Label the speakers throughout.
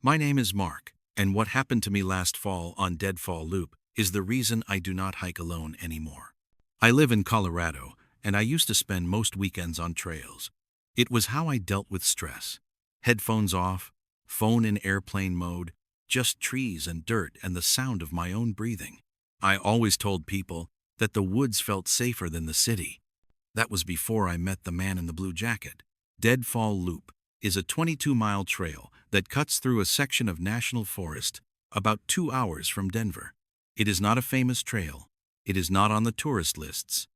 Speaker 1: My name is Mark, and what happened to me last fall on Deadfall Loop is the reason I do not hike alone anymore. I live in Colorado, and I used to spend most weekends on trails. It was how I dealt with stress. Headphones off, phone in airplane mode, just trees and dirt and the sound of my own breathing. I always told people that the woods felt safer than the city. That was before I met the man in the blue jacket. Deadfall Loop is a 22-mile trail that cuts through a section of national forest about 2 hours from Denver. It is not a famous trail. It is not on the tourist lists.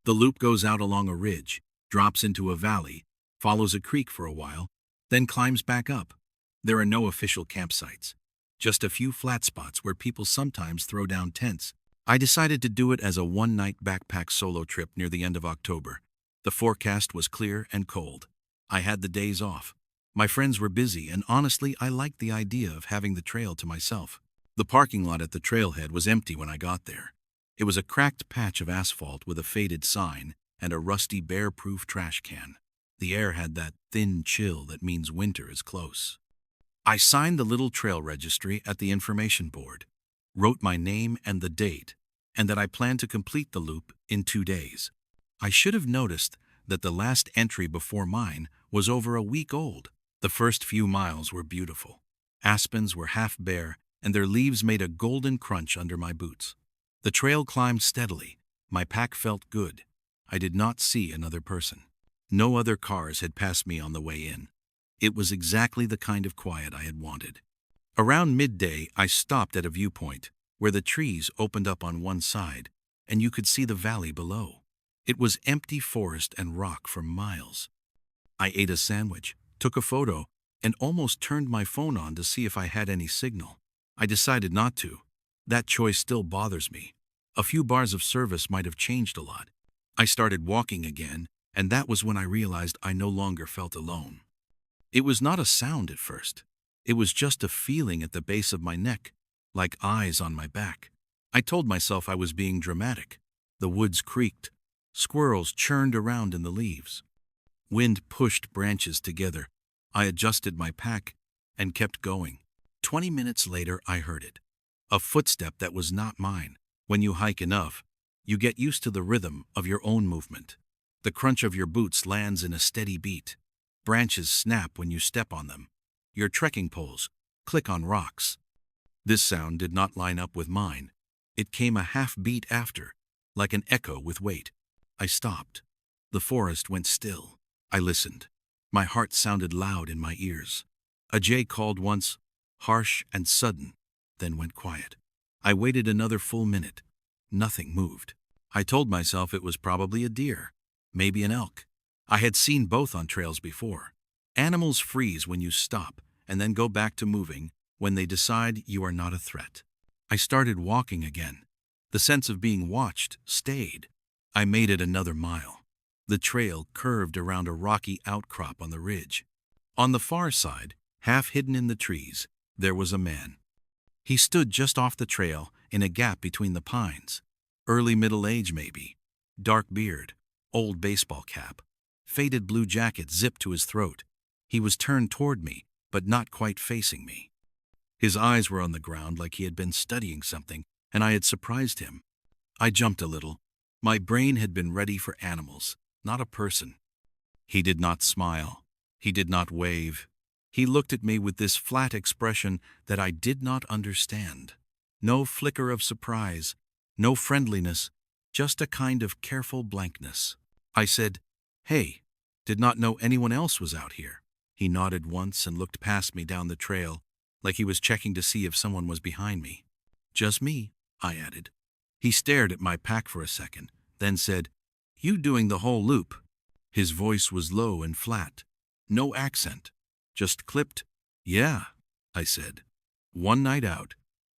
Speaker 1: The loop goes out along a ridge, drops into a valley, follows a creek for a while, then climbs back up. There are no official campsites, just a few flat spots where people sometimes throw down tents. I decided to do it as a one-night backpack solo trip near the end of October. The forecast was clear and cold. I had the days off. My friends were busy, and honestly, I liked the idea of having the trail to myself. The parking lot at the trailhead was empty when I got there. It was a cracked patch of asphalt with a faded sign and a rusty bear-proof trash can. The air had that thin chill that means winter is close. I signed the little trail registry at the information board, wrote my name and the date, and that I planned to complete the loop in 2 days. I should have noticed that the last entry before mine was over a week old. The first few miles were beautiful. Aspens were half bare, and their leaves made a golden crunch under my boots. The trail climbed steadily. My pack felt good. I did not see another person. No other cars had passed me on the way in. It was exactly the kind of quiet I had wanted. Around midday, I stopped at a viewpoint where the trees opened up on one side, and you could see the valley below. It was empty forest and rock for miles. I ate a sandwich, took a photo, and almost turned my phone on to see if I had any signal. I decided not to. That choice still bothers me. A few bars of service might have changed a lot. I started walking again, and that was when I realized I no longer felt alone. It was not a sound at first. It was just a feeling at the base of my neck, like eyes on my back. I told myself I was being dramatic. The woods creaked. Squirrels churned around in the leaves. Wind pushed branches together. I adjusted my pack and kept going. 20 minutes later, I heard it. A footstep that was not mine. When you hike enough, you get used to the rhythm of your own movement. The crunch of your boots lands in a steady beat. Branches snap when you step on them. Your trekking poles click on rocks. This sound did not line up with mine. It came a half beat after, like an echo with weight. I stopped. The forest went still. I listened. My heart sounded loud in my ears. A jay called once, harsh and sudden, then went quiet. I waited another full minute. Nothing moved. I told myself it was probably a deer, maybe an elk. I had seen both on trails before. Animals freeze when you stop and then go back to moving when they decide you are not a threat. I started walking again. The sense of being watched stayed. I made it another mile. The trail curved around a rocky outcrop on the ridge. On the far side, half hidden in the trees, there was a man. He stood just off the trail in a gap between the pines. Early middle age maybe. Dark beard, old baseball cap, faded blue jacket zipped to his throat. He was turned toward me, but not quite facing me. His eyes were on the ground like he had been studying something, and I had surprised him. I jumped a little. My brain had been ready for animals, not a person. He did not smile. He did not wave. He looked at me with this flat expression that I did not understand. No flicker of surprise, no friendliness, just a kind of careful blankness. I said, "Hey," did not know anyone else was out here. He nodded once and looked past me down the trail, like he was checking to see if someone was behind me. "Just me," I added. He stared at my pack for a second, then said, "You doing the whole loop?" His voice was low and flat. No accent, just clipped. "Yeah," I said. "One night out."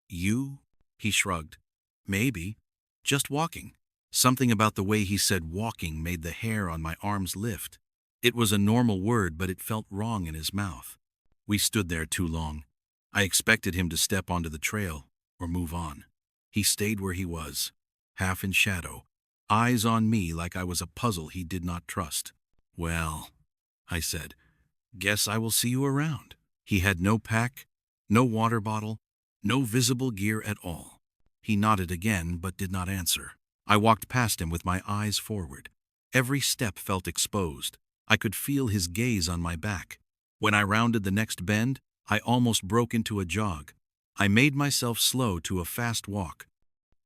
Speaker 1: "You?" He shrugged. "Maybe. Just walking." Something about the way he said walking made the hair on my arms lift. It was a normal word, but it felt wrong in his mouth. We stood there too long. I expected him to step onto the trail or move on. He stayed where he was, half in shadow, eyes on me like I was a puzzle he did not trust. "Well," I said, "guess I will see you around." He had no pack, No water bottle, no visible gear at all. He nodded again but did not answer. I walked past him with my eyes forward. Every step felt exposed. I could feel his gaze on my back. When I rounded the next bend, I almost broke into a jog. I made myself slow to a fast walk.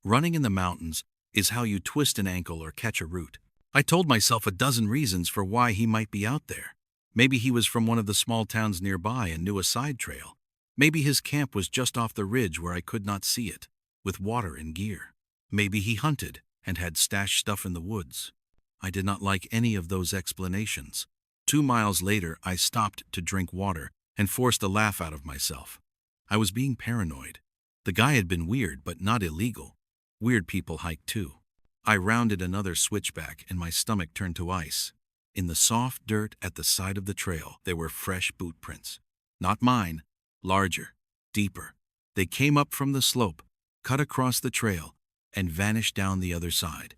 Speaker 1: Running in the mountains is how you twist an ankle or catch a root. I told myself a dozen reasons for why he might be out there. Maybe he was from one of the small towns nearby and knew a side trail. Maybe his camp was just off the ridge where I could not see it, with water and gear. Maybe he hunted and had stashed stuff in the woods. I did not like any of those explanations. 2 miles later, I stopped to drink water and forced a laugh out of myself. I was being paranoid. The guy had been weird, but not illegal. Weird people hike too. I rounded another switchback and my stomach turned to ice. In the soft dirt at the side of the trail, there were fresh boot prints. Not mine, larger, deeper. They came up from the slope, cut across the trail, and vanished down the other side.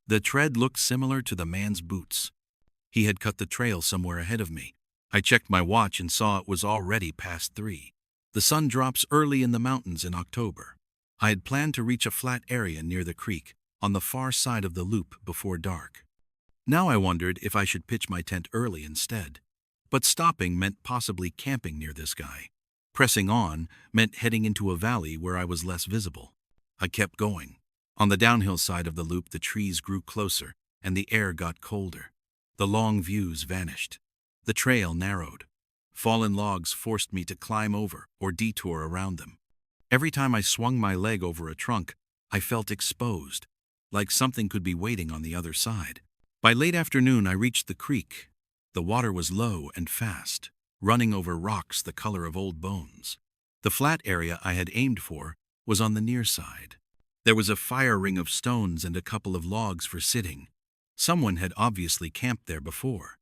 Speaker 1: The tread looked similar to the man's boots. He had cut the trail somewhere ahead of me. I checked my watch and saw it was already past 3. The sun drops early in the mountains in October. I had planned to reach a flat area near the creek, on the far side of the loop before dark. Now I wondered if I should pitch my tent early instead. But stopping meant possibly camping near this guy. Pressing on meant heading into a valley where I was less visible. I kept going. On the downhill side of the loop, the trees grew closer and the air got colder. The long views vanished. The trail narrowed. Fallen logs forced me to climb over or detour around them. Every time I swung my leg over a trunk, I felt exposed, like something could be waiting on the other side. By late afternoon, I reached the creek. The water was low and fast, running over rocks the color of old bones. The flat area I had aimed for was on the near side. There was a fire ring of stones and a couple of logs for sitting. Someone had obviously camped there before.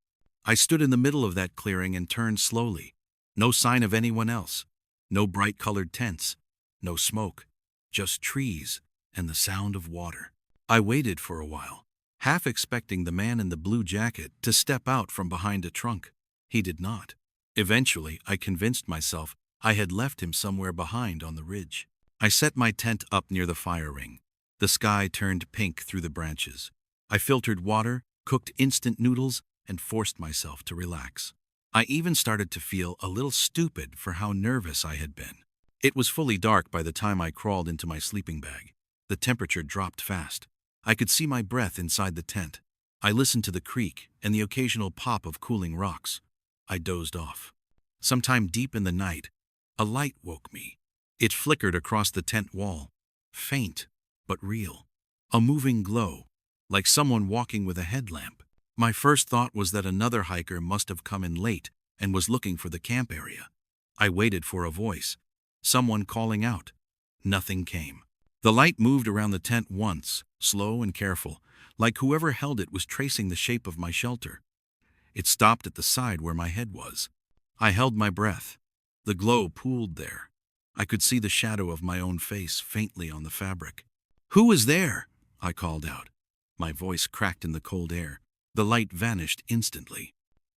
Speaker 1: I stood in the middle of that clearing and turned slowly. No sign of anyone else. No bright-colored tents. No smoke. Just trees and the sound of water. I waited for a while, half expecting the man in the blue jacket to step out from behind a trunk. He did not. Eventually, I convinced myself I had left him somewhere behind on the ridge. I set my tent up near the fire ring. The sky turned pink through the branches. I filtered water, cooked instant noodles, and forced myself to relax. I even started to feel a little stupid for how nervous I had been. It was fully dark by the time I crawled into my sleeping bag. The temperature dropped fast. I could see my breath inside the tent. I listened to the creek and the occasional pop of cooling rocks. I dozed off. Sometime deep in the night, a light woke me. It flickered across the tent wall, faint but real. A moving glow, like someone walking with a headlamp. My first thought was that another hiker must have come in late and was looking for the camp area. I waited for a voice, someone calling out. Nothing came. The light moved around the tent once, slow and careful, like whoever held it was tracing the shape of my shelter. It stopped at the side where my head was. I held my breath. The glow pooled there. I could see the shadow of my own face faintly on the fabric. "Who is there?" I called out. My voice cracked in the cold air. The light vanished instantly.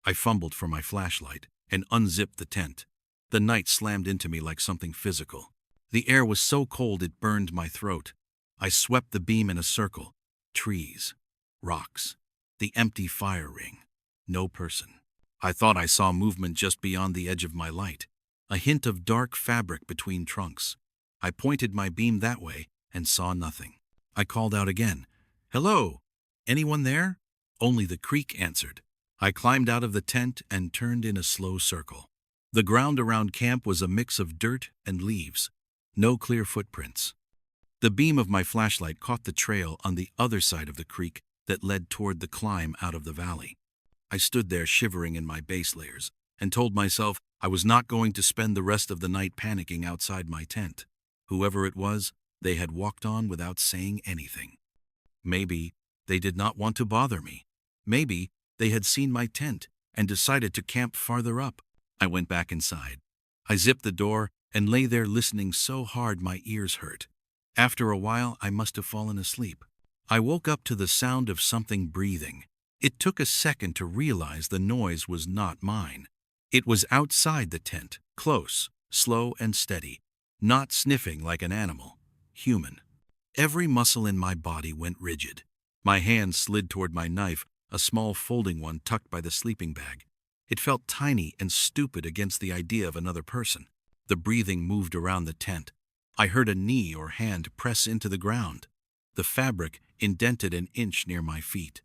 Speaker 1: I fumbled for my flashlight and unzipped the tent. The night slammed into me like something physical. The air was so cold it burned my throat. I swept the beam in a circle. Trees, rocks, the empty fire ring. No person. I thought I saw movement just beyond the edge of my light, a hint of dark fabric between trunks. I pointed my beam that way and saw nothing. I called out again. "Hello? Anyone there?" Only the creek answered. I climbed out of the tent and turned in a slow circle. The ground around camp was a mix of dirt and leaves. No clear footprints. The beam of my flashlight caught the trail on the other side of the creek that led toward the climb out of the valley. I stood there shivering in my base layers and told myself I was not going to spend the rest of the night panicking outside my tent. Whoever it was, they had walked on without saying anything. Maybe they did not want to bother me. Maybe they had seen my tent and decided to camp farther up. I went back inside. I zipped the door and lay there listening so hard my ears hurt. After a while, I must have fallen asleep. I woke up to the sound of something breathing. It took a second to realize the noise was not mine. It was outside the tent, close, slow and steady, not sniffing like an animal, human. Every muscle in my body went rigid. My hand slid toward my knife, a small folding one tucked by the sleeping bag. It felt tiny and stupid against the idea of another person. The breathing moved around the tent. I heard a knee or hand press into the ground. The fabric indented an inch near my feet.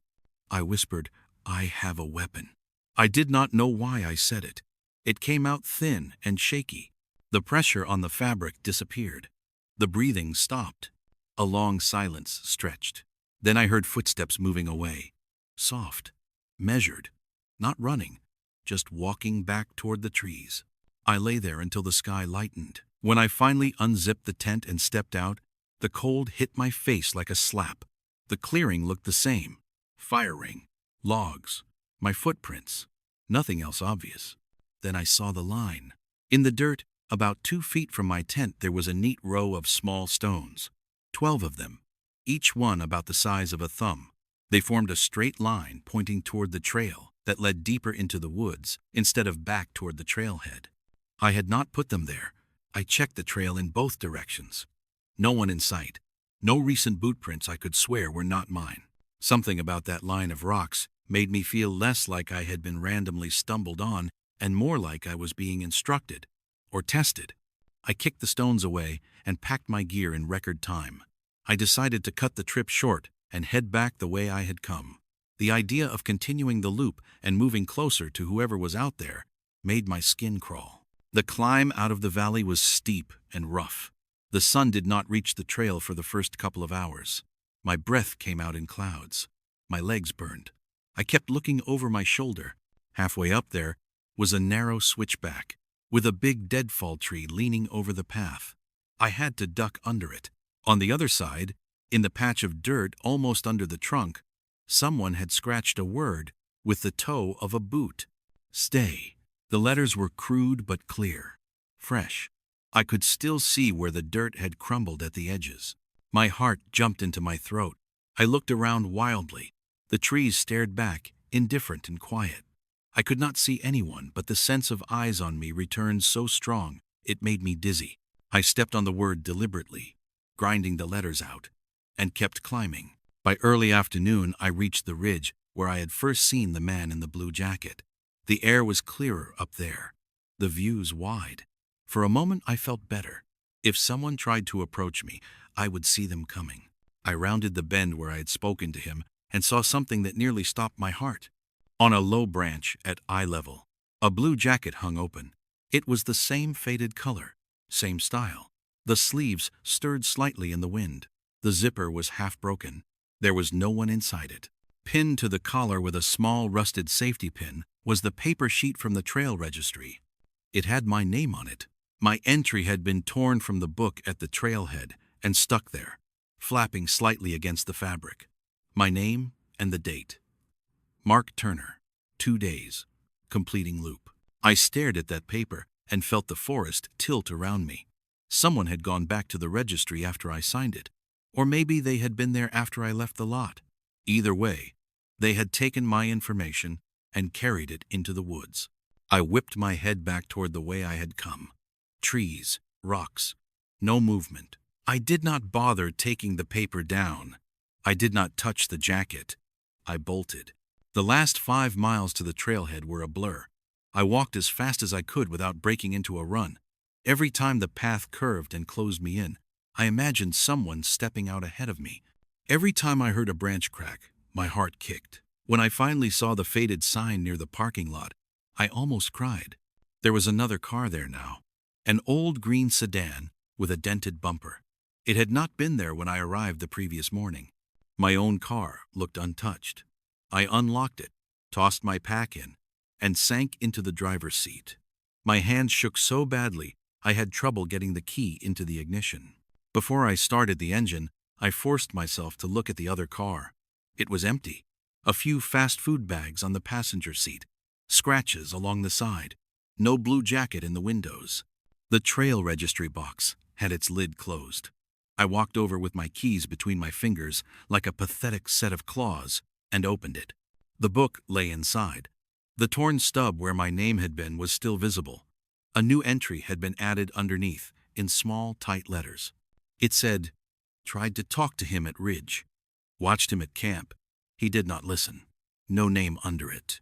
Speaker 1: I whispered, "I have a weapon." I did not know why I said it. It came out thin and shaky. The pressure on the fabric disappeared. The breathing stopped. A long silence stretched. Then I heard footsteps moving away. Soft, measured, not running, just walking back toward the trees. I lay there until the sky lightened. When I finally unzipped the tent and stepped out, the cold hit my face like a slap. The clearing looked the same. Fire ring, logs, my footprints, nothing else obvious. Then I saw the line. In the dirt, about 2 feet from my tent, there was a neat row of small stones. 12 of them, each one about the size of a thumb. They formed a straight line pointing toward the trail that led deeper into the woods instead of back toward the trailhead. I had not put them there. I checked the trail in both directions. No one in sight. No recent boot prints I could swear were not mine. Something about that line of rocks made me feel less like I had been randomly stumbled on and more like I was being instructed or tested. I kicked the stones away and packed my gear in record time. I decided to cut the trip short and head back the way I had come. The idea of continuing the loop and moving closer to whoever was out there made my skin crawl. The climb out of the valley was steep and rough. The sun did not reach the trail for the first couple of hours. My breath came out in clouds. My legs burned. I kept looking over my shoulder. Halfway up there was a narrow switchback with a big deadfall tree leaning over the path. I had to duck under it. On the other side, in the patch of dirt almost under the trunk, someone had scratched a word with the toe of a boot. Stay. The letters were crude but clear, fresh. I could still see where the dirt had crumbled at the edges. My heart jumped into my throat. I looked around wildly. The trees stared back, indifferent and quiet. I could not see anyone, but the sense of eyes on me returned so strong, it made me dizzy. I stepped on the word deliberately, grinding the letters out, and kept climbing. By early afternoon, I reached the ridge where I had first seen the man in the blue jacket. The air was clearer up there, the views wide. For a moment, I felt better. If someone tried to approach me, I would see them coming. I rounded the bend where I had spoken to him and saw something that nearly stopped my heart. On a low branch at eye level, a blue jacket hung open. It was the same faded color, same style. The sleeves stirred slightly in the wind. The zipper was half broken. There was no one inside it. Pinned to the collar with a small rusted safety pin was the paper sheet from the trail registry. It had my name on it. My entry had been torn from the book at the trailhead and stuck there, flapping slightly against the fabric. My name and the date. Mark Turner, 2 days, completing loop. I stared at that paper and felt the forest tilt around me. Someone had gone back to the registry after I signed it, or maybe they had been there after I left the lot. Either way, they had taken my information and carried it into the woods. I whipped my head back toward the way I had come. Trees, rocks, no movement. I did not bother taking the paper down. I did not touch the jacket. I bolted. The last 5 miles to the trailhead were a blur. I walked as fast as I could without breaking into a run. Every time the path curved and closed me in, I imagined someone stepping out ahead of me. Every time I heard a branch crack, my heart kicked. When I finally saw the faded sign near the parking lot, I almost cried. There was another car there now. An old green sedan with a dented bumper. It had not been there when I arrived the previous morning. My own car looked untouched. I unlocked it, tossed my pack in, and sank into the driver's seat. My hands shook so badly I had trouble getting the key into the ignition. Before I started the engine, I forced myself to look at the other car. It was empty. A few fast food bags on the passenger seat, scratches along the side, no blue jacket in the windows. The trail registry box had its lid closed. I walked over with my keys between my fingers like a pathetic set of claws and opened it. The book lay inside. The torn stub where my name had been was still visible. A new entry had been added underneath, in small, tight letters. It said, "Tried to talk to him at Ridge. Watched him at camp. He did not listen." No name under it.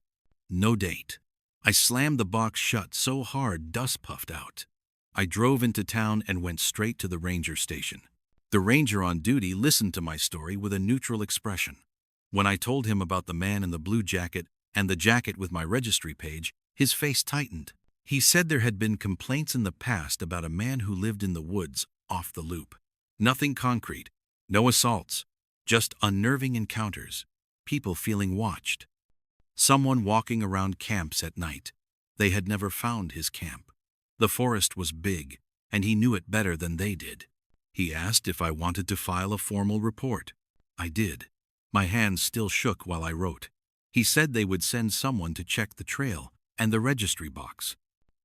Speaker 1: No date. I slammed the box shut so hard dust puffed out. I drove into town and went straight to the ranger station. The ranger on duty listened to my story with a neutral expression. When I told him about the man in the blue jacket and the jacket with my registry page, his face tightened. He said there had been complaints in the past about a man who lived in the woods off the loop. Nothing concrete, no assaults, just unnerving encounters, people feeling watched. Someone walking around camps at night. They had never found his camp. The forest was big, and he knew it better than they did. He asked if I wanted to file a formal report. I did. My hands still shook while I wrote. He said they would send someone to check the trail and the registry box.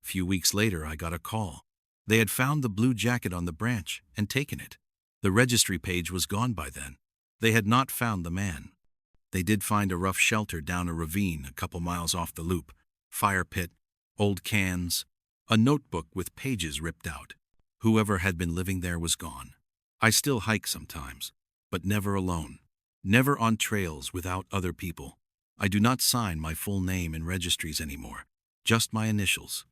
Speaker 1: Few weeks later, I got a call. They had found the blue jacket on the branch and taken it. The registry page was gone by then. They had not found the man. They did find a rough shelter down a ravine a couple miles off the loop, fire pit, old cans, a notebook with pages ripped out. Whoever had been living there was gone. I still hike sometimes, but never alone. Never on trails without other people. I do not sign my full name in registries anymore, just my initials.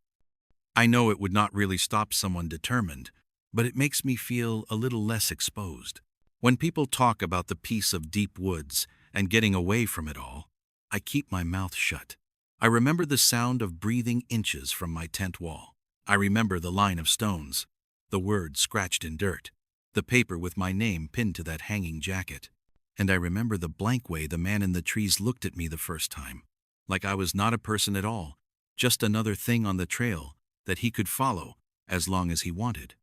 Speaker 1: I know it would not really stop someone determined, but it makes me feel a little less exposed. When people talk about the peace of deep woods and getting away from it all, I keep my mouth shut. I remember the sound of breathing inches from my tent wall. I remember the line of stones, the words scratched in dirt, the paper with my name pinned to that hanging jacket. And I remember the blank way the man in the trees looked at me the first time, like I was not a person at all, just another thing on the trail that he could follow as long as he wanted.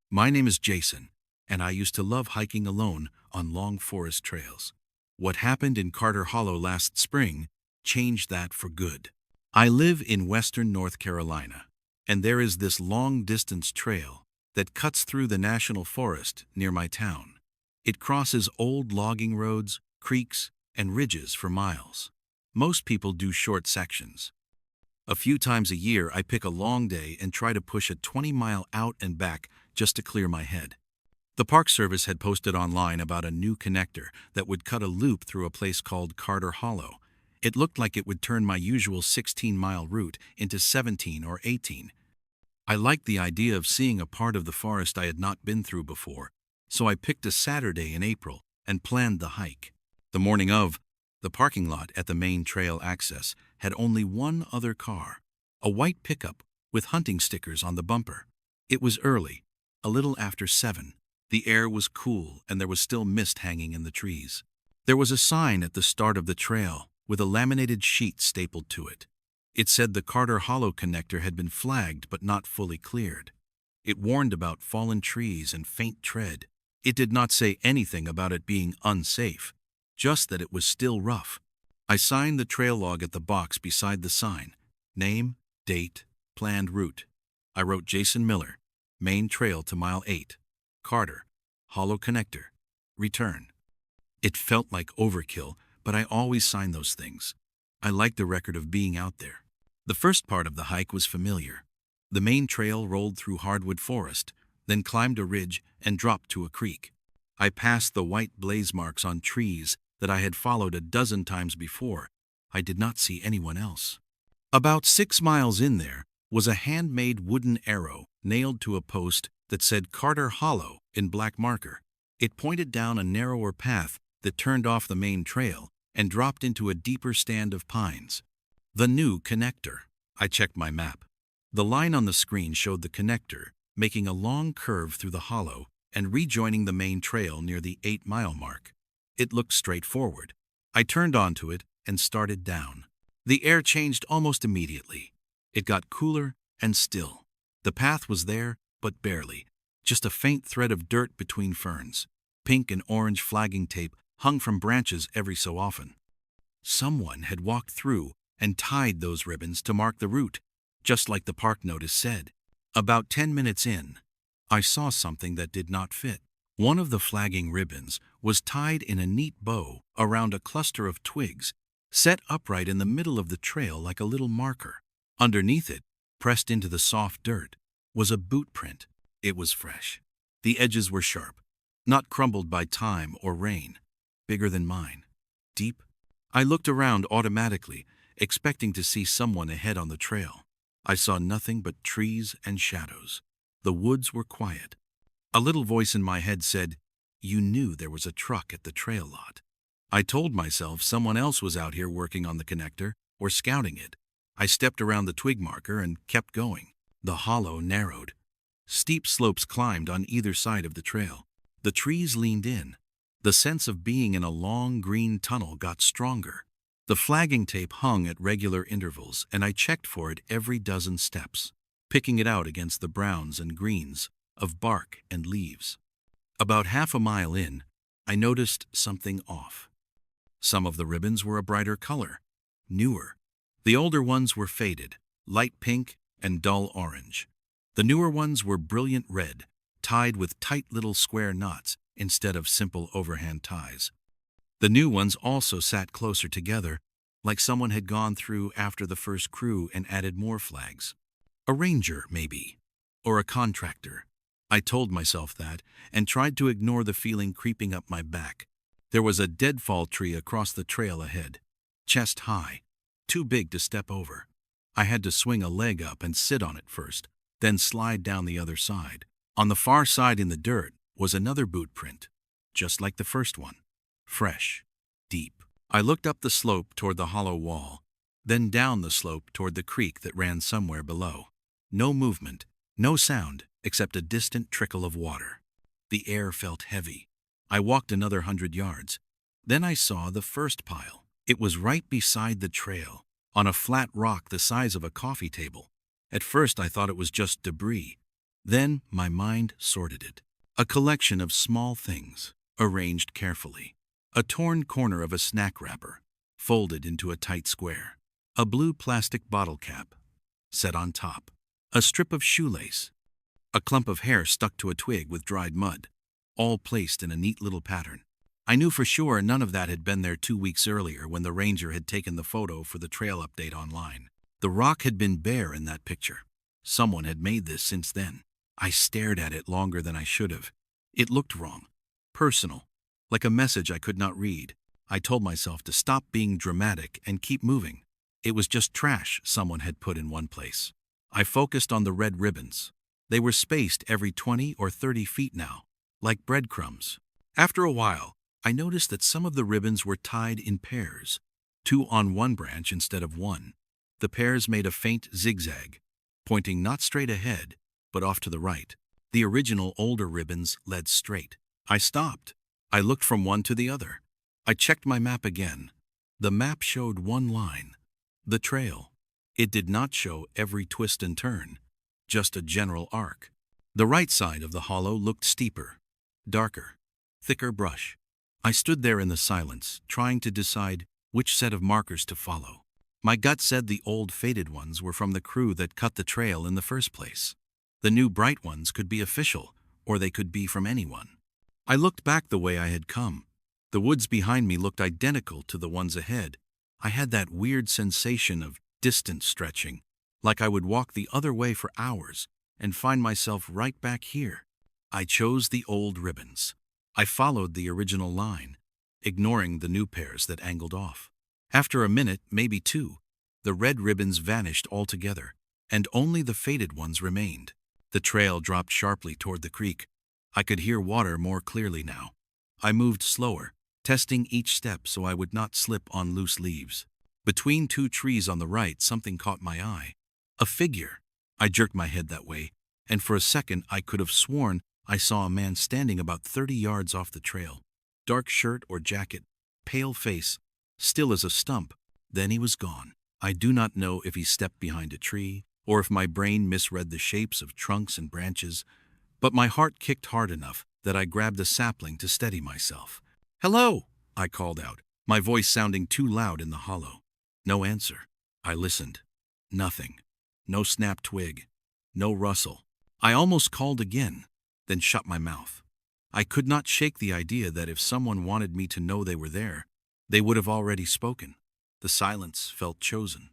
Speaker 1: My name is Jason, and I used to love hiking alone on long forest trails. What happened in Carter Hollow last spring changed that for good. I live in western North Carolina, and there is this long-distance trail that cuts through the national forest near my town. It crosses old logging roads, creeks, and ridges for miles. Most people do short sections. A few times a year, I pick a long day and try to push a 20-mile out and back just to clear my head. The Park Service had posted online about a new connector that would cut a loop through a place called Carter Hollow. It looked like it would turn my usual 16-mile route into 17 or 18. I liked the idea of seeing a part of the forest I had not been through before, so I picked a Saturday in April and planned the hike. The morning of, the parking lot at the main trail access had only one other car, a white pickup with hunting stickers on the bumper. It was early, a little after 7. The air was cool and there was still mist hanging in the trees. There was a sign at the start of the trail with a laminated sheet stapled to it. It said the Carter Hollow connector had been flagged but not fully cleared. It warned about fallen trees and faint tread. It did not say anything about it being unsafe, just that it was still rough. I signed the trail log at the box beside the sign. Name, date, planned route. I wrote Jason Miller, main trail to mile 8. Carter, Hollow connector. Return. It felt like overkill, but I always sign those things. I liked the record of being out there. The first part of the hike was familiar. The main trail rolled through hardwood forest, then climbed a ridge and dropped to a creek. I passed the white blaze marks on trees that I had followed a dozen times before. I did not see anyone else. About 6 miles in there was a handmade wooden arrow nailed to a post that said Carter Hollow in black marker. It pointed down a narrower path that turned off the main trail and dropped into a deeper stand of pines. The new connector. I checked my map. The line on the screen showed the connector making a long curve through the hollow and rejoining the main trail near the 8-mile mark. It looked straightforward. I turned onto it and started down. The air changed almost immediately. It got cooler and still. The path was there, but barely. Just a faint thread of dirt between ferns. Pink and orange flagging tape hung from branches every so often. Someone had walked through and tied those ribbons to mark the route, just like the park notice said. About 10 minutes in, I saw something that did not fit. One of the flagging ribbons was tied in a neat bow around a cluster of twigs set upright in the middle of the trail like a little marker. Underneath it, pressed into the soft dirt, was a boot print. It was fresh. The edges were sharp, not crumbled by time or rain. Bigger than mine. Deep. I looked around automatically, expecting to see someone ahead on the trail. I saw nothing but trees and shadows. The woods were quiet. A little voice in my head said, "You knew there was a truck at the trail lot." I told myself someone else was out here working on the connector or scouting it. I stepped around the twig marker and kept going. The hollow narrowed. Steep slopes climbed on either side of the trail. The trees leaned in. The sense of being in a long green tunnel got stronger. The flagging tape hung at regular intervals, and I checked for it every dozen steps, picking it out against the browns and greens of bark and leaves. About half a mile in, I noticed something off. Some of the ribbons were a brighter color, newer. The older ones were faded, light pink and dull orange. The newer ones were brilliant red, tied with tight little square knots instead of simple overhand ties. The new ones also sat closer together, like someone had gone through after the first crew and added more flags. A ranger, maybe, or a contractor. I told myself that and tried to ignore the feeling creeping up my back. There was a deadfall tree across the trail ahead, chest high, too big to step over. I had to swing a leg up and sit on it first, then slide down the other side. On the far side in the dirt was another boot print, just like the first one. Fresh, deep. I looked up the slope toward the hollow wall, then down the slope toward the creek that ran somewhere below. No movement, no sound, except a distant trickle of water. The air felt heavy. I walked another 100 yards. Then I saw the first pile. It was right beside the trail, on a flat rock the size of a coffee table. At first I thought it was just debris. Then my mind sorted it. A collection of small things, arranged carefully. A torn corner of a snack wrapper, folded into a tight square. A blue plastic bottle cap, set on top. A strip of shoelace. A clump of hair stuck to a twig with dried mud, all placed in a neat little pattern. I knew for sure none of that had been there 2 weeks earlier when the ranger had taken the photo for the trail update online. The rock had been bare in that picture. Someone had made this since then. I stared at it longer than I should have. It looked wrong. Personal. Like a message I could not read. I told myself to stop being dramatic and keep moving. It was just trash someone had put in one place. I focused on the red ribbons. They were spaced every 20 or 30 feet now, like breadcrumbs. After a while, I noticed that some of the ribbons were tied in pairs, 2 on one branch instead of one. The pairs made a faint zigzag, pointing not straight ahead, but off to the right. The original older ribbons led straight. I stopped. I looked from one to the other. I checked my map again. The map showed one line, the trail. It did not show every twist and turn, just a general arc. The right side of the hollow looked steeper, darker, thicker brush. I stood there in the silence, trying to decide which set of markers to follow. My gut said the old faded ones were from the crew that cut the trail in the first place. The new bright ones could be official, or they could be from anyone. I looked back the way I had come. The woods behind me looked identical to the ones ahead. I had that weird sensation of distance stretching, like I would walk the other way for hours and find myself right back here. I chose the old ribbons. I followed the original line, ignoring the new pairs that angled off. After a minute, maybe 2, the red ribbons vanished altogether, and only the faded ones remained. The trail dropped sharply toward the creek. I could hear water more clearly now. I moved slower, testing each step so I would not slip on loose leaves. Between 2 trees on the right, something caught my eye. A figure. I jerked my head that way, and for a second I could have sworn I saw a man standing about 30 yards off the trail. Dark shirt or jacket, pale face, still as a stump. Then he was gone. I do not know if he stepped behind a tree, or if my brain misread the shapes of trunks and branches, but my heart kicked hard enough that I grabbed a sapling to steady myself. "Hello!" I called out, my voice sounding too loud in the hollow. No answer. I listened. Nothing. No snapped twig. No rustle. I almost called again, then shut my mouth. I could not shake the idea that if someone wanted me to know they were there, they would have already spoken. The silence felt chosen.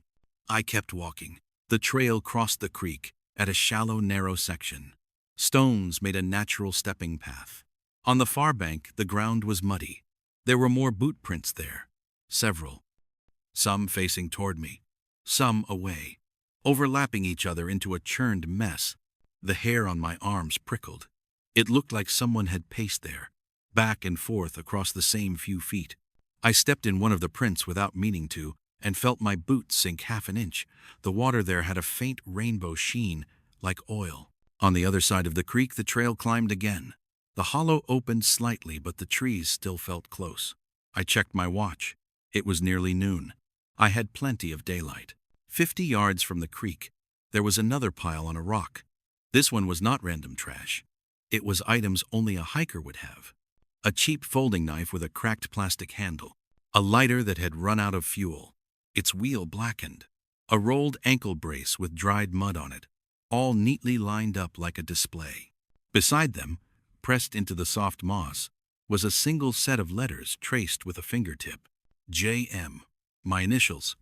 Speaker 1: I kept walking. The trail crossed the creek at a shallow, narrow section. Stones made a natural stepping path. On the far bank, the ground was muddy. There were more boot prints there. Several. Some facing toward me, some away, overlapping each other into a churned mess. The hair on my arms prickled. It looked like someone had paced there, back and forth across the same few feet. I stepped in one of the prints without meaning to, and felt my boot sink half an inch. The water there had a faint rainbow sheen, like oil. On the other side of the creek, the trail climbed again. The hollow opened slightly, but the trees still felt close. I checked my watch. It was nearly noon. I had plenty of daylight. 50 yards from the creek, there was another pile on a rock. This one was not random trash. It was items only a hiker would have. A cheap folding knife with a cracked plastic handle. A lighter that had run out of fuel, its wheel blackened. A rolled ankle brace with dried mud on it, all neatly lined up like a display. Beside them, pressed into the soft moss, was a single set of letters traced with a fingertip. J.M. My initials.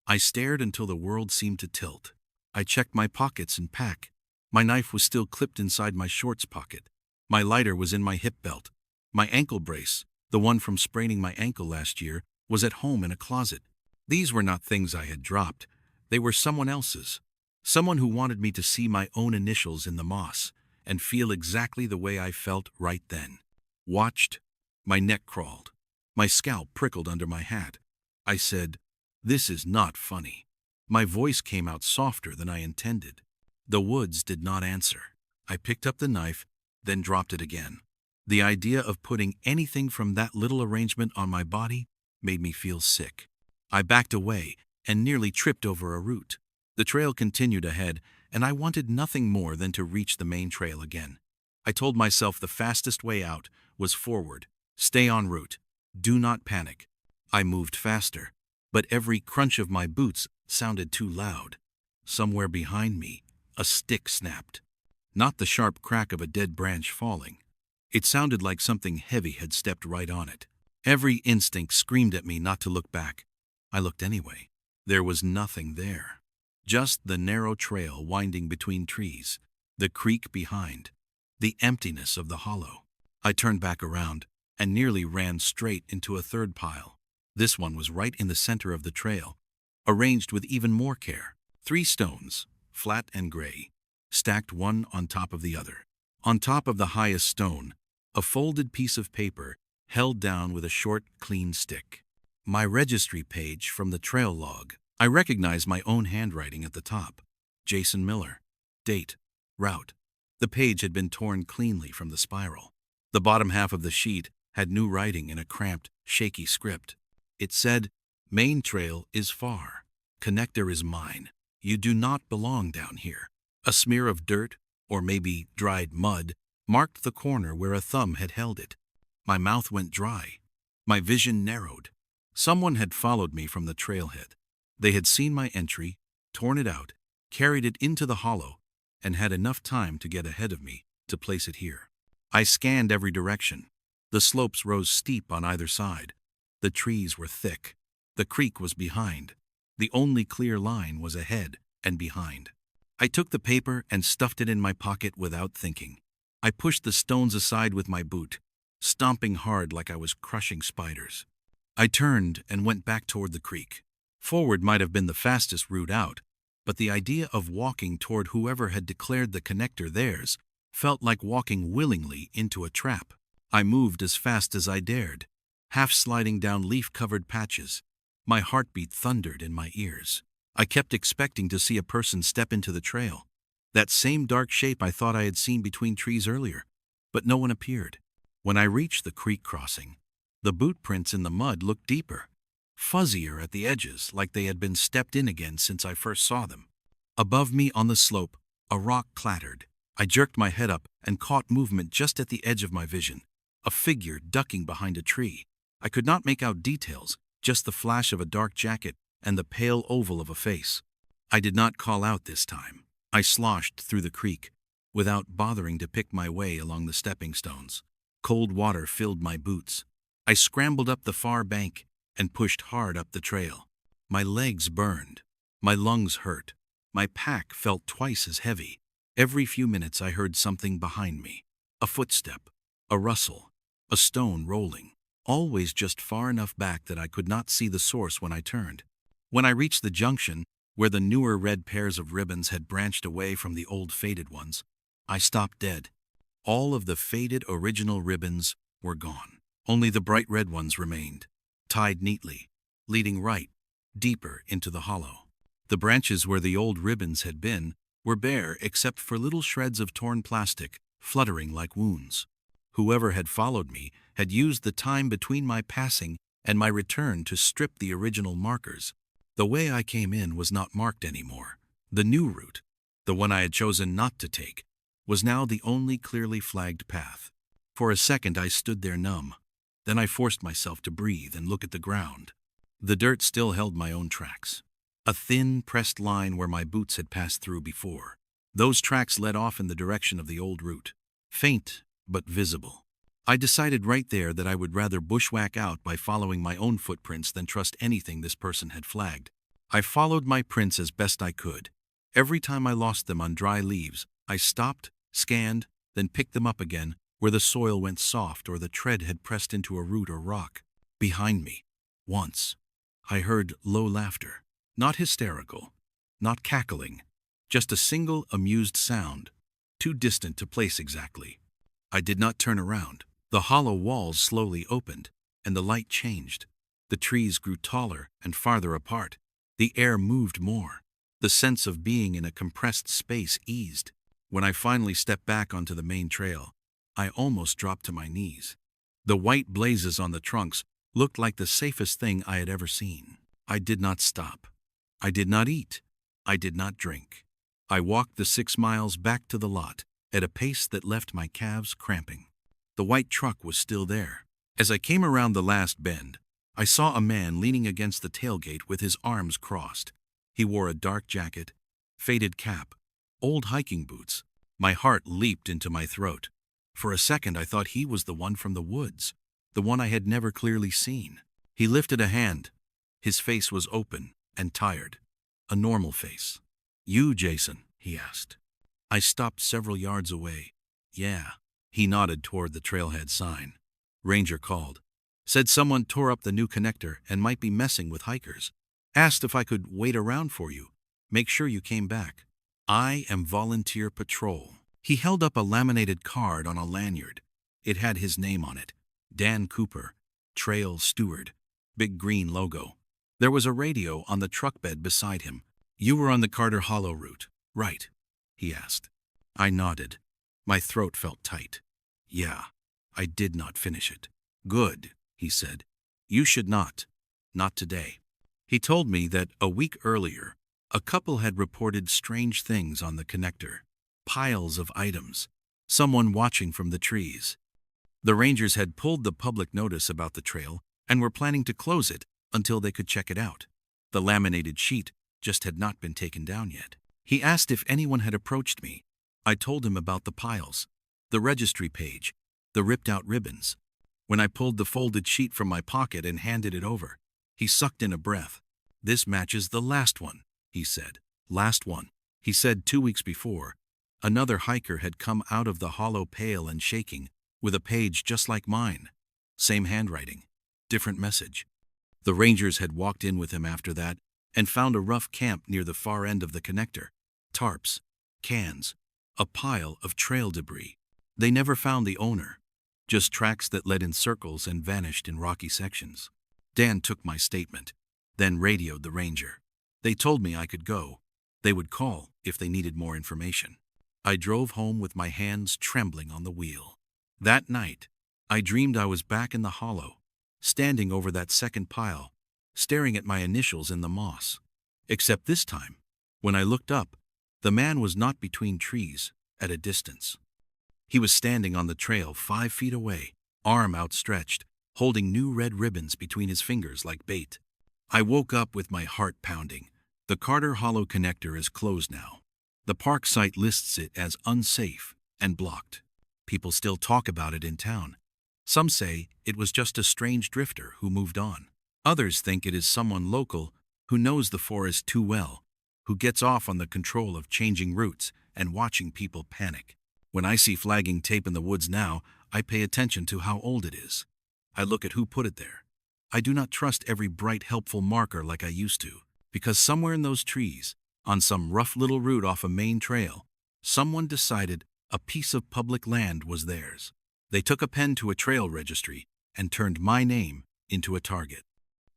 Speaker 1: I stared until the world seemed to tilt. I checked my pockets and pack. My knife was still clipped inside my shorts pocket. My lighter was in my hip belt. My ankle brace, the one from spraining my ankle last year, was at home in a closet. These were not things I had dropped. They were someone else's. Someone who wanted me to see my own initials in the moss and feel exactly the way I felt right then. Watched. My neck crawled. My scalp prickled under my hat. I said, "This is not funny." My voice came out softer than I intended. The woods did not answer. I picked up the knife, then dropped it again. The idea of putting anything from that little arrangement on my body made me feel sick. I backed away and nearly tripped over a root. The trail continued ahead, and I wanted nothing more than to reach the main trail again. I told myself the fastest way out was forward. Stay en route. Do not panic. I moved faster, but every crunch of my boots sounded too loud. Somewhere behind me, a stick snapped. Not the sharp crack of a dead branch falling. It sounded like something heavy had stepped right on it. Every instinct screamed at me not to look back. I looked anyway. There was nothing there. Just the narrow trail winding between trees, the creek behind, the emptiness of the hollow. I turned back around and nearly ran straight into a third pile. This one was right in the center of the trail, arranged with even more care. 3 stones, flat and gray, stacked one on top of the other. On top of the highest stone, a folded piece of paper held down with a short, clean stick. My registry page from the trail log. I recognized my own handwriting at the top. Jason Miller. Date. Route. The page had been torn cleanly from the spiral. The bottom half of the sheet had new writing in a cramped, shaky script. It said, "Main trail is far. Connector is mine. You do not belong down here." A smear of dirt, or maybe dried mud, marked the corner where a thumb had held it. My mouth went dry. My vision narrowed. Someone had followed me from the trailhead. They had seen my entry, torn it out, carried it into the hollow, and had enough time to get ahead of me to place it here. I scanned every direction. The slopes rose steep on either side. The trees were thick. The creek was behind. The only clear line was ahead and behind. I took the paper and stuffed it in my pocket without thinking. I pushed the stones aside with my boot, stomping hard like I was crushing spiders. I turned and went back toward the creek. Forward might have been the fastest route out, but the idea of walking toward whoever had declared the connector theirs felt like walking willingly into a trap. I moved as fast as I dared, half sliding down leaf-covered patches. My heartbeat thundered in my ears. I kept expecting to see a person step into the trail, that same dark shape I thought I had seen between trees earlier, but no one appeared. When I reached the creek crossing, the boot prints in the mud looked deeper, fuzzier at the edges like they had been stepped in again since I first saw them. Above me on the slope, a rock clattered. I jerked my head up and caught movement just at the edge of my vision, a figure ducking behind a tree. I could not make out details, just the flash of a dark jacket and the pale oval of a face. I did not call out this time. I sloshed through the creek, without bothering to pick my way along the stepping stones. Cold water filled my boots. I scrambled up the far bank and pushed hard up the trail. My legs burned. My lungs hurt. My pack felt twice as heavy. Every few minutes I heard something behind me. A footstep, a rustle, a stone rolling, always just far enough back that I could not see the source when I turned. When I reached the junction, where the newer red pairs of ribbons had branched away from the old faded ones, I stopped dead. All of the faded original ribbons were gone. Only the bright red ones remained, tied neatly, leading right, deeper into the hollow. The branches where the old ribbons had been were bare except for little shreds of torn plastic fluttering like wounds. Whoever had followed me had used the time between my passing and my return to strip the original markers. The way I came in was not marked anymore. The new route, the one I had chosen not to take, was now the only clearly flagged path. For a second I stood there numb. Then I forced myself to breathe and look at the ground. The dirt still held my own tracks. A thin, pressed line where my boots had passed through before. Those tracks led off in the direction of the old route. Faint, but visible. I decided right there that I would rather bushwhack out by following my own footprints than trust anything this person had flagged. I followed my prints as best I could. Every time I lost them on dry leaves, I stopped, scanned, then picked them up again where the soil went soft or the tread had pressed into a root or rock. Behind me, once, I heard low laughter. Not hysterical, not cackling, just a single amused sound, too distant to place exactly. I did not turn around. The hollow walls slowly opened, and the light changed. The trees grew taller and farther apart. The air moved more. The sense of being in a compressed space eased. When I finally stepped back onto the main trail, I almost dropped to my knees. The white blazes on the trunks looked like the safest thing I had ever seen. I did not stop. I did not eat. I did not drink. I walked the 6 miles back to the lot at a pace that left my calves cramping. The white truck was still there. As I came around the last bend, I saw a man leaning against the tailgate with his arms crossed. He wore a dark jacket, faded cap, old hiking boots. My heart leaped into my throat. For a second I thought he was the one from the woods, the one I had never clearly seen. He lifted a hand. His face was open and tired. A normal face. "You, Jason?" he asked. I stopped several yards away. "Yeah." He nodded toward the trailhead sign. Ranger called. Said someone tore up the new connector and might be messing with hikers. Asked if I could wait around for you. Make sure you came back. I am volunteer patrol. He held up a laminated card on a lanyard. It had his name on it. Dan Cooper, Trail Steward. Big green logo. There was a radio on the truck bed beside him. "You were on the Carter Hollow route, right?" he asked. I nodded. My throat felt tight. "Yeah." I did not finish it. "Good," he said. "You should not. Not today." He told me that a week earlier, a couple had reported strange things on the connector. Piles of items. Someone watching from the trees. The rangers had pulled the public notice about the trail and were planning to close it until they could check it out. The laminated sheet just had not been taken down yet. He asked if anyone had approached me. I told him about the piles, the registry page, the ripped-out ribbons. When I pulled the folded sheet from my pocket and handed it over, he sucked in a breath. "This matches the last one," he said. "Last one." He said 2 weeks before, another hiker had come out of the hollow pale and shaking, with a page just like mine. Same handwriting, different message. The rangers had walked in with him after that and found a rough camp near the far end of the connector. Tarps, cans, a pile of trail debris. They never found the owner, just tracks that led in circles and vanished in rocky sections. Dan took my statement, then radioed the ranger. They told me I could go. They would call if they needed more information. I drove home with my hands trembling on the wheel. That night, I dreamed I was back in the hollow, standing over that second pile, staring at my initials in the moss. Except this time, when I looked up, the man was not between trees, at a distance. He was standing on the trail 5 feet away, arm outstretched, holding new red ribbons between his fingers like bait. I woke up with my heart pounding. The Carter Hollow connector is closed now. The park site lists it as unsafe and blocked. People still talk about it in town. Some say it was just a strange drifter who moved on. Others think it is someone local who knows the forest too well, who gets off on the control of changing routes and watching people panic. When I see flagging tape in the woods now, I pay attention to how old it is. I look at who put it there. I do not trust every bright, helpful marker like I used to, because somewhere in those trees, on some rough little route off a main trail, someone decided a piece of public land was theirs. They took a pen to a trail registry and turned my name into a target.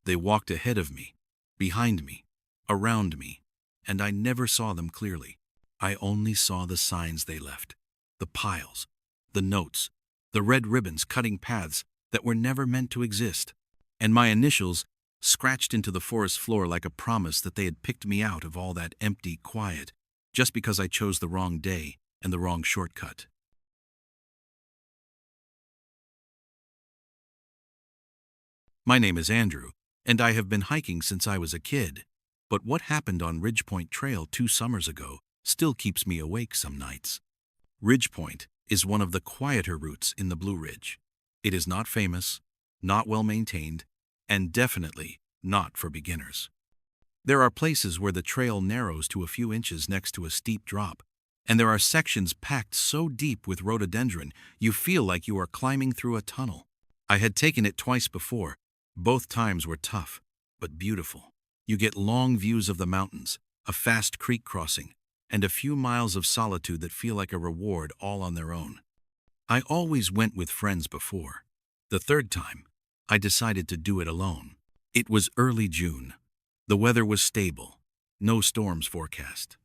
Speaker 1: They walked ahead of me, behind me, around me, and I never saw them clearly. I only saw the signs they left, the piles, the notes, the red ribbons cutting paths that were never meant to exist, and my initials scratched into the forest floor like a promise that they had picked me out of all that empty quiet just because I chose the wrong day and the wrong shortcut. My name is Andrew, and I have been hiking since I was a kid. But what happened on Ridgepoint Trail 2 summers ago still keeps me awake some nights. Ridgepoint is one of the quieter routes in the Blue Ridge. It is not famous, not well maintained, and definitely not for beginners. There are places where the trail narrows to a few inches next to a steep drop, and there are sections packed so deep with rhododendron you feel like you are climbing through a tunnel. I had taken it twice before. Both times were tough, but beautiful. You get long views of the mountains, a fast creek crossing, and a few miles of solitude that feel like a reward all on their own. I always went with friends before. The third time, I decided to do it alone. It was early June. The weather was stable, no storms forecast.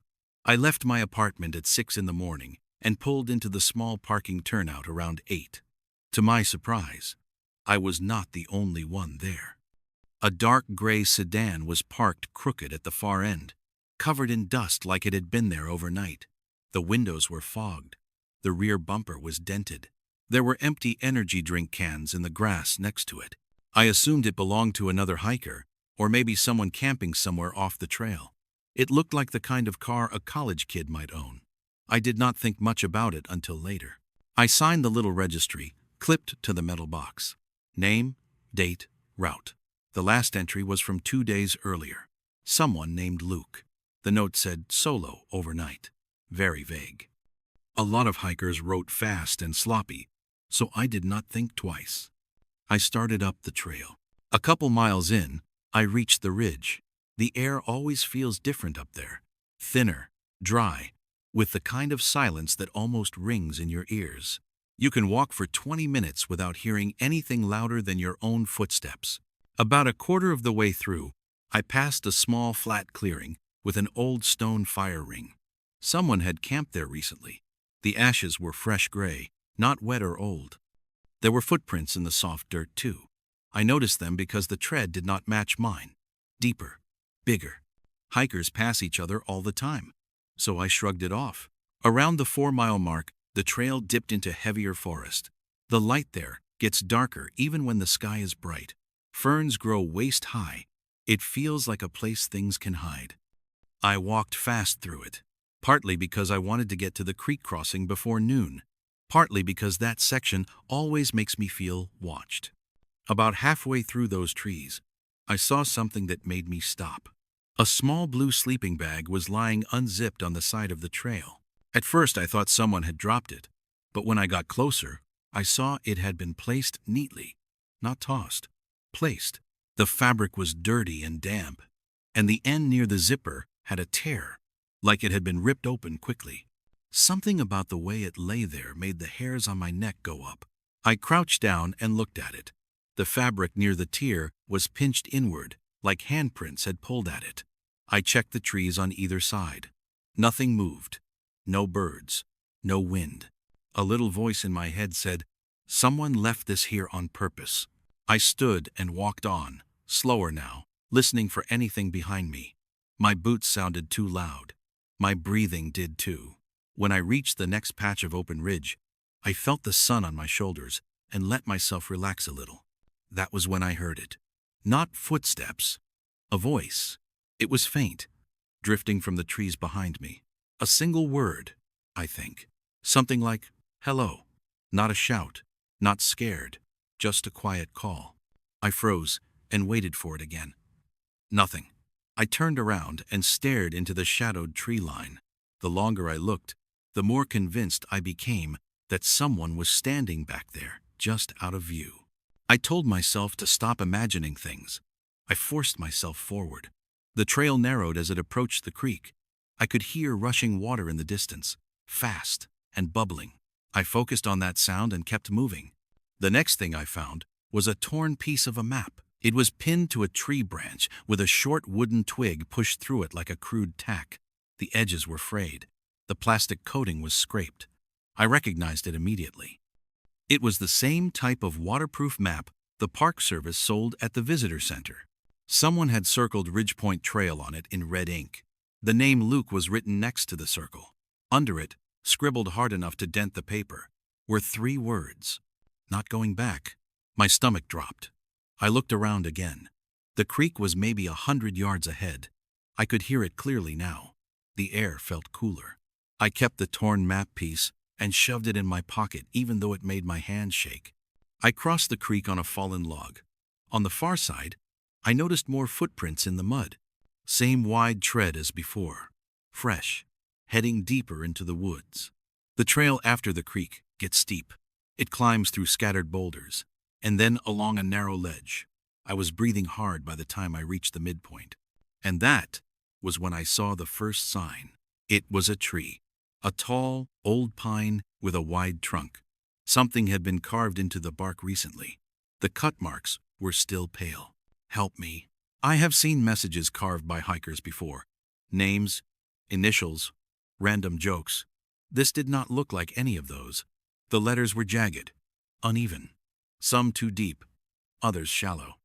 Speaker 1: I left my apartment at 6 in the morning and pulled into the small parking turnout around 8. To my surprise, I was not the only one there. A dark gray sedan was parked crooked at the far end, covered in dust like it had been there overnight. The windows were fogged. The rear bumper was dented. There were empty energy drink cans in the grass next to it. I assumed it belonged to another hiker, or maybe someone camping somewhere off the trail. It looked like the kind of car a college kid might own. I did not think much about it until later. I signed the little registry, clipped to the metal box. Name, date, route. The last entry was from 2 days earlier. Someone named Luke. The note said solo overnight. Very vague. A lot of hikers wrote fast and sloppy, so I did not think twice. I started up the trail. A couple miles in, I reached the ridge. The air always feels different up there. Thinner, dry, with the kind of silence that almost rings in your ears. You can walk for 20 minutes without hearing anything louder than your own footsteps. About a quarter of the way through, I passed a small flat clearing with an old stone fire ring. Someone had camped there recently. The ashes were fresh gray, not wet or old. There were footprints in the soft dirt too. I noticed them because the tread did not match mine. Deeper, bigger. Hikers pass each other all the time. So I shrugged it off. Around the 4-mile mark, the trail dipped into heavier forest. The light there gets darker even when the sky is bright. Ferns grow waist high. It feels like a place things can hide. I walked fast through it, partly because I wanted to get to the creek crossing before noon, partly because that section always makes me feel watched. About halfway through those trees, I saw something that made me stop. A small blue sleeping bag was lying unzipped on the side of the trail. At first I thought someone had dropped it, but when I got closer, I saw it had been placed neatly, not tossed, placed. The fabric was dirty and damp, and the end near the zipper had a tear, like it had been ripped open quickly. Something about the way it lay there made the hairs on my neck go up. I crouched down and looked at it. The fabric near the tear was pinched inward, like handprints had pulled at it. I checked the trees on either side. Nothing moved. No birds. No wind. A little voice in my head said, "Someone left this here on purpose." I stood and walked on, slower now, listening for anything behind me. My boots sounded too loud. My breathing did too. When I reached the next patch of open ridge, I felt the sun on my shoulders and let myself relax a little. That was when I heard it. Not footsteps. A voice. It was faint, drifting from the trees behind me. A single word, I think. Something like, "Hello." Not a shout, not scared, just a quiet call. I froze and waited for it again. Nothing. I turned around and stared into the shadowed tree line. The longer I looked, the more convinced I became that someone was standing back there, just out of view. I told myself to stop imagining things. I forced myself forward. The trail narrowed as it approached the creek. I could hear rushing water in the distance, fast and bubbling. I focused on that sound and kept moving. The next thing I found was a torn piece of a map. It was pinned to a tree branch with a short wooden twig pushed through it like a crude tack. The edges were frayed. The plastic coating was scraped. I recognized it immediately. It was the same type of waterproof map the Park Service sold at the visitor center. Someone had circled Ridgepoint Trail on it in red ink. The name Luke was written next to the circle. Under it, scribbled hard enough to dent the paper, were 3 words: "Not going back." My stomach dropped. I looked around again. The creek was maybe 100 yards ahead. I could hear it clearly now. The air felt cooler. I kept the torn map piece and shoved it in my pocket even though it made my hands shake. I crossed the creek on a fallen log. On the far side, I noticed more footprints in the mud. Same wide tread as before. Fresh, heading deeper into the woods. The trail after the creek gets steep. It climbs through scattered boulders, and then along a narrow ledge. I was breathing hard by the time I reached the midpoint. And that was when I saw the first sign. It was a tree. A tall, old pine with a wide trunk. Something had been carved into the bark recently. The cut marks were still pale. "Help me." I have seen messages carved by hikers before. Names, initials, random jokes. This did not look like any of those. The letters were jagged, uneven. Some too deep, others shallow.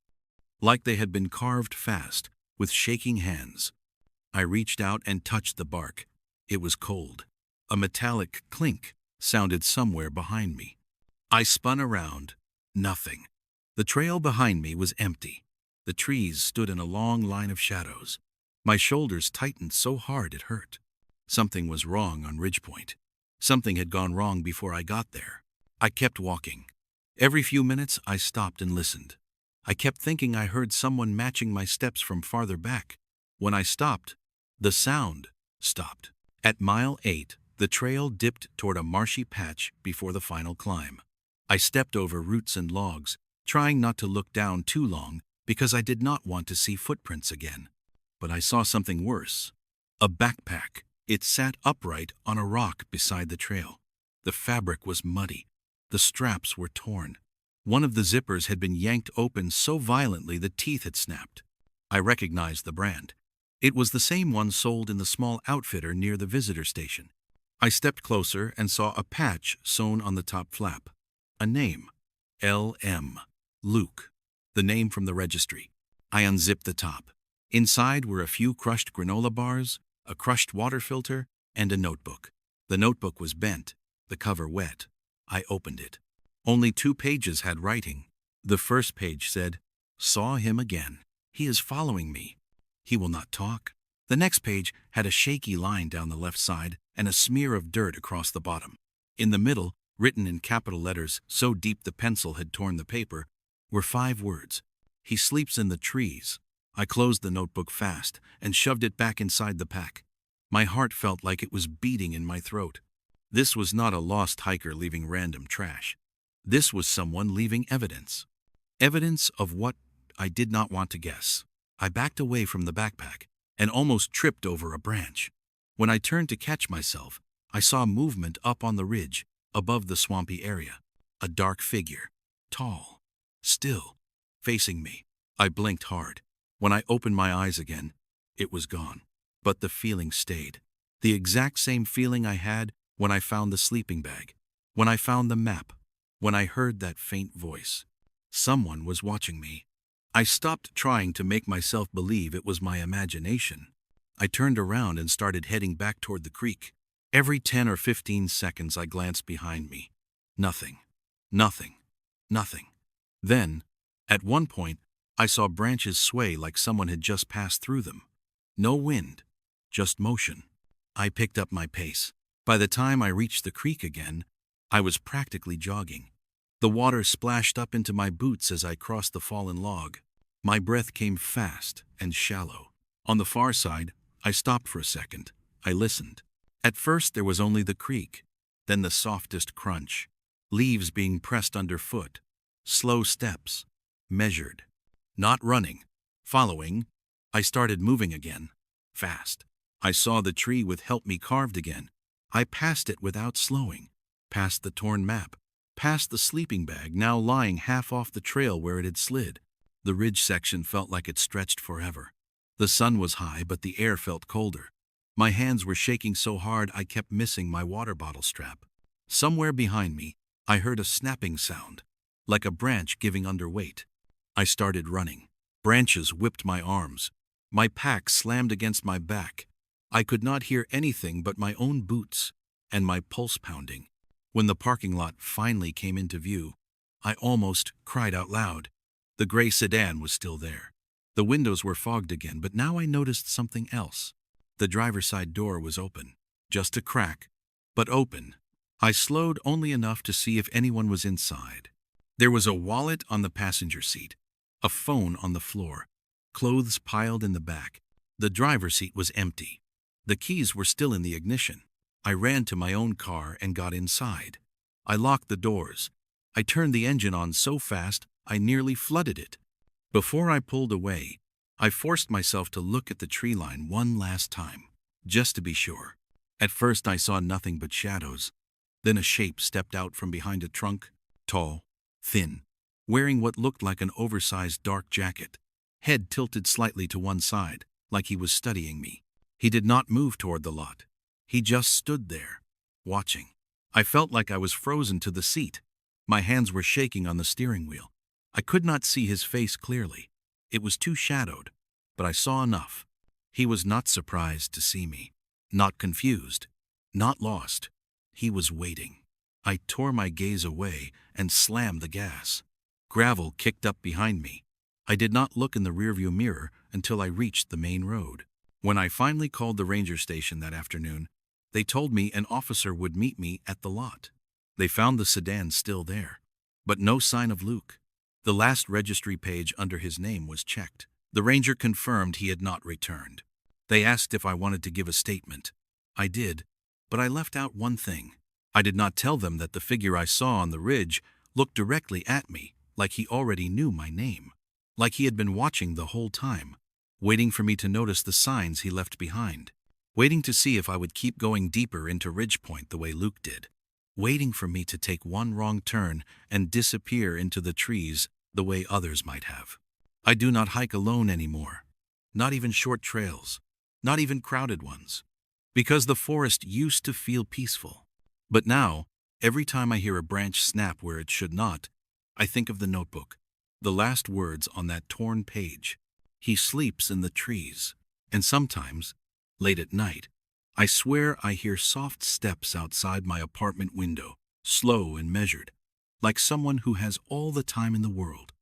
Speaker 1: Like they had been carved fast, with shaking hands. I reached out and touched the bark. It was cold. A metallic clink sounded somewhere behind me. I spun around. Nothing. The trail behind me was empty. The trees stood in a long line of shadows. My shoulders tightened so hard it hurt. Something was wrong on Ridgepoint. Something had gone wrong before I got there. I kept walking. Every few minutes I stopped and listened. I kept thinking I heard someone matching my steps from farther back. When I stopped, the sound stopped. At mile 8, the trail dipped toward a marshy patch before the final climb. I stepped over roots and logs, trying not to look down too long because I did not want to see footprints again. But I saw something worse. A backpack. It sat upright on a rock beside the trail. The fabric was muddy. The straps were torn. One of the zippers had been yanked open so violently the teeth had snapped. I recognized the brand. It was the same one sold in the small outfitter near the visitor station. I stepped closer and saw a patch sewn on the top flap. A name. L.M. Luke. The name from the registry. I unzipped the top. Inside were a few crushed granola bars, a crushed water filter, and a notebook. The notebook was bent, the cover wet. I opened it. Only 2 pages had writing. The first page said, "Saw him again. He is following me. He will not talk." The next page had a shaky line down the left side and a smear of dirt across the bottom. In the middle, written in capital letters so deep the pencil had torn the paper, were 5 words. "He sleeps in the trees." I closed the notebook fast and shoved it back inside the pack. My heart felt like it was beating in my throat. This was not a lost hiker leaving random trash. This was someone leaving evidence. Evidence of what I did not want to guess. I backed away from the backpack and almost tripped over a branch. When I turned to catch myself, I saw movement up on the ridge, above the swampy area. A dark figure, tall, still, facing me. I blinked hard. When I opened my eyes again, it was gone. But the feeling stayed. The exact same feeling I had when I found the sleeping bag, when I found the map, when I heard that faint voice. Someone was watching me. I stopped trying to make myself believe it was my imagination. I turned around and started heading back toward the creek. Every 10 or 15 seconds I glanced behind me. Nothing. Nothing. Nothing. Then, at one point, I saw branches sway like someone had just passed through them. No wind, just motion. I picked up my pace. By the time I reached the creek again, I was practically jogging. The water splashed up into my boots as I crossed the fallen log. My breath came fast and shallow. On the far side, I stopped for a second. I listened. At first there was only the creak, then the softest crunch, leaves being pressed underfoot, slow steps, measured. Not running, following. I started moving again, fast. I saw the tree with "Help Me" carved again. I passed it without slowing, past the torn map, past the sleeping bag now lying half off the trail where it had slid. The ridge section felt like it stretched forever. The sun was high, but the air felt colder. My hands were shaking so hard I kept missing my water bottle strap. Somewhere behind me, I heard a snapping sound, like a branch giving under weight. I started running. Branches whipped my arms. My pack slammed against my back. I could not hear anything but my own boots and my pulse pounding. When the parking lot finally came into view, I almost cried out loud. The gray sedan was still there. The windows were fogged again, but now I noticed something else. The driver's side door was open. Just a crack, but open. I slowed only enough to see if anyone was inside. There was a wallet on the passenger seat, a phone on the floor, clothes piled in the back. The driver's seat was empty. The keys were still in the ignition. I ran to my own car and got inside. I locked the doors. I turned the engine on so fast I nearly flooded it. Before I pulled away, I forced myself to look at the tree line one last time, just to be sure. At first I saw nothing but shadows. Then a shape stepped out from behind a trunk, tall, thin, wearing what looked like an oversized dark jacket, head tilted slightly to one side, like he was studying me. He did not move toward the lot. He just stood there, watching. I felt like I was frozen to the seat. My hands were shaking on the steering wheel. I could not see his face clearly. It was too shadowed, but I saw enough. He was not surprised to see me, not confused, not lost. He was waiting. I tore my gaze away and slammed the gas. Gravel kicked up behind me. I did not look in the rearview mirror until I reached the main road. When I finally called the ranger station that afternoon, they told me an officer would meet me at the lot. They found the sedan still there, but no sign of Luke. The last registry page under his name was checked. The ranger confirmed he had not returned. They asked if I wanted to give a statement. I did, but I left out one thing. I did not tell them that the figure I saw on the ridge looked directly at me, like he already knew my name, like he had been watching the whole time, waiting for me to notice the signs he left behind, waiting to see if I would keep going deeper into Ridge Point the way Luke did, waiting for me to take one wrong turn and disappear into the trees the way others might have. I do not hike alone anymore, not even short trails, not even crowded ones, because the forest used to feel peaceful. But now, every time I hear a branch snap where it should not, I think of the notebook, the last words on that torn page. He sleeps in the trees, and sometimes, late at night, I swear I hear soft steps outside my apartment window, slow and measured, like someone who has all the time in the world.